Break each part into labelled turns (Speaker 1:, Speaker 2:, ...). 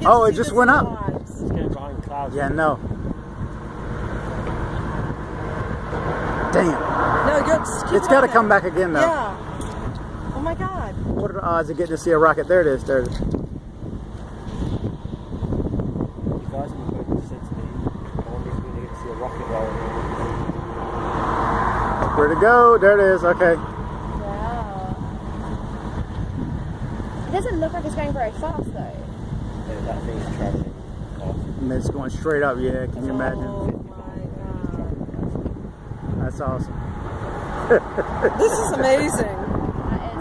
Speaker 1: Oh, it just went up.
Speaker 2: It's getting behind clouds.
Speaker 1: Yeah, no. Damn.
Speaker 3: No, just keep
Speaker 1: It's got to
Speaker 3: going.
Speaker 1: come back again, though.
Speaker 3: Yeah. Oh my God.
Speaker 1: What are the odds of getting to see a rocket? There it is. There it is.
Speaker 2: You guys in the boat just said to me, I wonder if we're going to get to see a rocket roll.
Speaker 1: Where'd it go? There it is. Okay.
Speaker 4: Wow. It doesn't look like it's going very fast though.
Speaker 2: Yeah, that thing is traveling fast.
Speaker 1: And it's going straight up. Yeah, can you imagine?
Speaker 3: Oh my God.
Speaker 1: That's awesome.
Speaker 3: This is amazing.
Speaker 4: That is.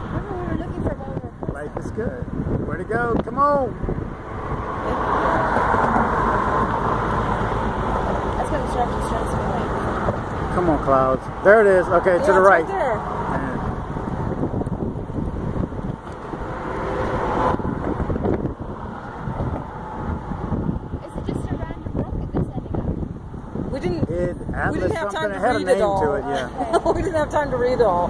Speaker 4: Remember we were looking for while we were crossing.
Speaker 1: Life is good. Where'd it go? Come on.
Speaker 4: That's going to start to stress me like.
Speaker 1: Come on, clouds. There it is. Okay,
Speaker 3: Yeah,
Speaker 1: to the
Speaker 3: it's
Speaker 1: right.
Speaker 3: there.
Speaker 4: Is it just a random rocket that's ending up?
Speaker 3: We didn't
Speaker 1: Atlas
Speaker 3: have time
Speaker 1: something.
Speaker 3: to
Speaker 1: It had a
Speaker 3: read
Speaker 1: name
Speaker 3: it all.
Speaker 1: to it, yeah.
Speaker 3: We didn't have time to read it all.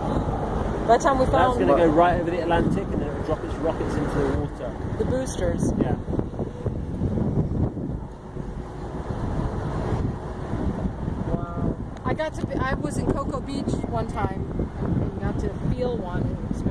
Speaker 3: By the time we
Speaker 2: That's
Speaker 3: found
Speaker 2: going to go right over the Atlantic and then it will drop its rockets into the water.
Speaker 3: the boosters.
Speaker 2: Yeah.
Speaker 3: Wow. I was in Cocoa Beach one time and got to feel one. It was